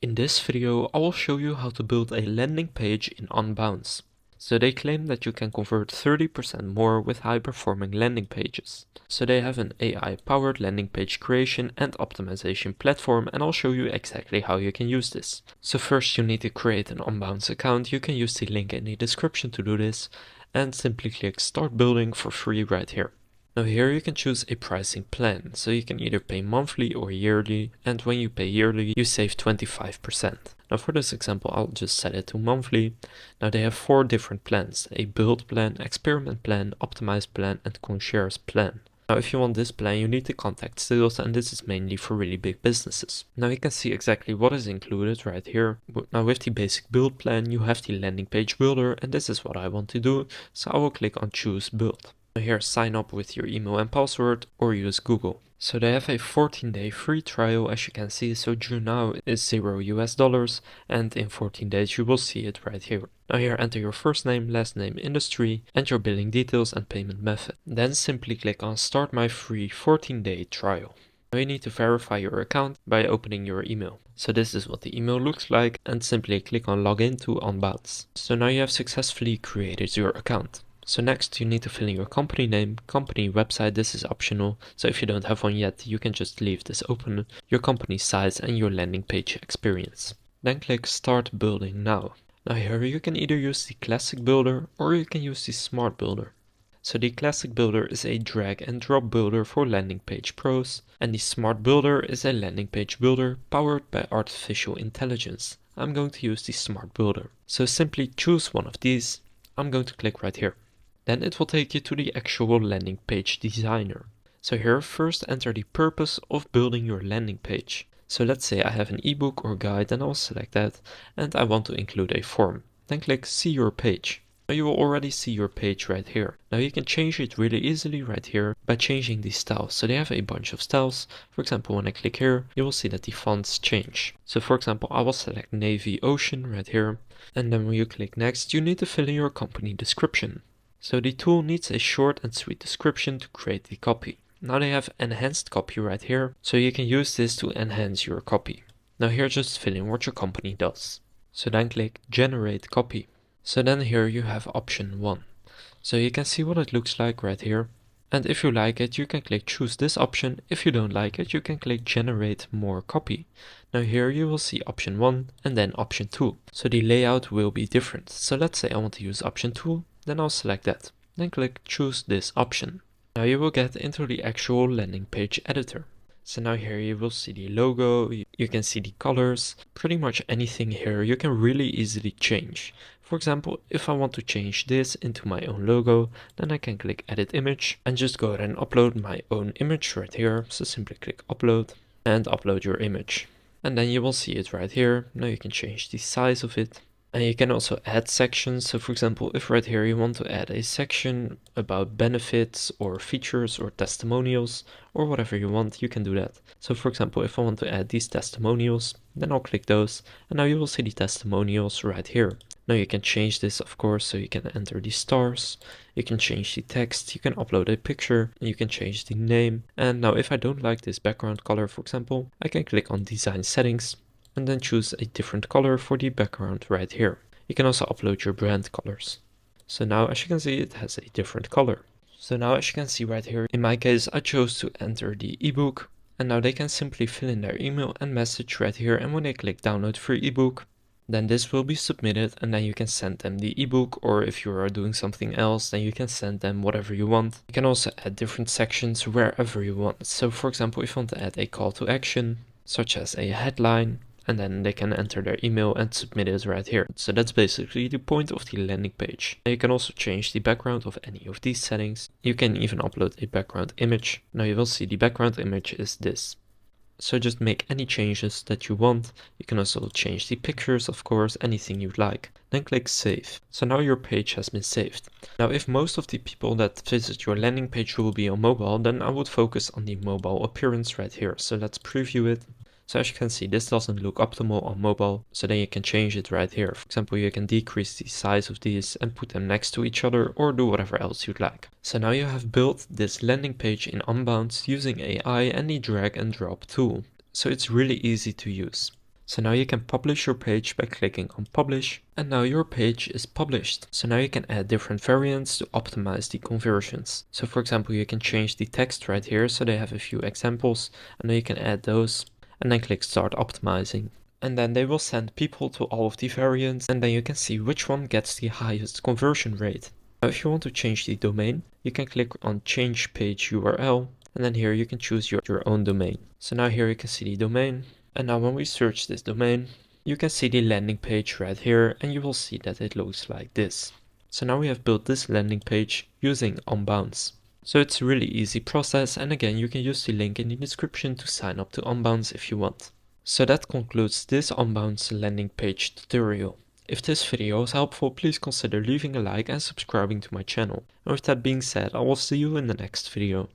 In this video, I will show you how to build a landing page in Unbounce. So they claim that you can convert 30% more with high-performing landing pages. So they have an AI-powered landing page creation and optimization platform, and I'll show you exactly how you can use this. So first you need to create an Unbounce account. You can use the link in the description to do this, and simply click Start Building for free right here. Now here you can choose a pricing plan, so you can either pay monthly or yearly, and when you pay yearly you save 25%. Now for this example I'll just set it to monthly. Now they have 4 different plans: a build plan, experiment plan, optimized plan, and concierge plan. Now if you want this plan you need to contact sales, and this is mainly for really big businesses. Now you can see exactly what is included right here. Now with the basic build plan you have the landing page builder, and this is what I want to do, so I will click on choose build. Here sign up with your email and password or use Google. So they have a 14-day free trial, as you can see. So due now is $0 and in 14 days you will see it right here. Now here enter your first name, last name, industry, and your billing details and payment method. Then simply click on start my free 14-day trial. Now you need to verify your account by opening your email. So this is what the email looks like, and simply click on login to Unbounce. So now you have successfully created your account. So next you need to fill in your company name, company website, this is optional, so if you don't have one yet you can just leave this open, your company size and your landing page experience. Then click start building now. Now here you can either use the classic builder or you can use the smart builder. So the classic builder is a drag and drop builder for landing page pros, and the smart builder is a landing page builder powered by artificial intelligence. I'm going to use the smart builder. So simply choose one of these. I'm going to click right here. Then it will take you to the actual landing page designer. So here first enter the purpose of building your landing page. So let's say I have an ebook or guide, and I'll select that, and I want to include a form. Then click see your page. Now you will already see your page right here. Now you can change it really easily right here by changing the styles. So they have a bunch of styles. For example, when I click here, you will see that the fonts change. So for example, I will select navy ocean right here. And then when you click next, you need to fill in your company description. So the tool needs a short and sweet description to create the copy. Now they have enhanced copy right here, so you can use this to enhance your copy. Now here just fill in what your company does. So then click generate copy. So then here you have option 1. So you can see what it looks like right here. And if you like it, you can click choose this option. If you don't like it, you can click generate more copy. Now here you will see option 1 and then option 2. So the layout will be different. So let's say I want to use option 2. Then I'll select that. Then click choose this option. Now you will get into the actual landing page editor. So now here you will see the logo, you can see the colors, pretty much anything here you can really easily change. For example, if I want to change this into my own logo, then I can click edit image and just go ahead and upload my own image right here. So simply click upload and upload your image. And then you will see it right here. Now you can change the size of it. And you can also add sections. So for example, if right here you want to add a section about benefits or features or testimonials or whatever you want, you can do that. So for example, if I want to add these testimonials, then I'll click those, and now you will see the testimonials right here. Now you can change this, of course, so you can enter the stars, you can change the text, you can upload a picture, you can change the name. And now if I don't like this background color, for example, I can click on design settings and then choose a different color for the background right here. You can also upload your brand colors. So now as you can see, it has a different color. So now as you can see right here, in my case, I chose to enter the ebook, and now they can simply fill in their email and message right here. And when they click download free ebook, then this will be submitted, and then you can send them the ebook, or if you are doing something else, then you can send them whatever you want. You can also add different sections wherever you want. So for example, if you want to add a call to action, such as a headline, and then they can enter their email and submit it right here. So that's basically the point of the landing page. Now you can also change the background of any of these settings. You can even upload a background image. Now you will see the background image is this. So just make any changes that you want. You can also change the pictures, of course, anything you'd like. Then click save. So now your page has been saved. Now if most of the people that visit your landing page will be on mobile, then I would focus on the mobile appearance right here. So let's preview it. So as you can see, this doesn't look optimal on mobile, so then you can change it right here. For example, you can decrease the size of these and put them next to each other, or do whatever else you'd like. So now you have built this landing page in Unbounce using AI and the drag and drop tool. So it's really easy to use. So now you can publish your page by clicking on publish, and now your page is published. So now you can add different variants to optimize the conversions. So for example, you can change the text right here, so they have a few examples, and then you can add those, and then click start optimizing. And then they will send people to all of the variants, and then you can see which one gets the highest conversion rate. Now if you want to change the domain, you can click on change page URL, and then here you can choose your own domain. So now here you can see the domain. And now when we search this domain, you can see the landing page right here, and you will see that it looks like this. So now we have built this landing page using Unbounce. So it's a really easy process, and again you can use the link in the description to sign up to Unbounce if you want. So that concludes this Unbounce landing page tutorial. If this video was helpful, please consider leaving a like and subscribing to my channel. And with that being said, I will see you in the next video.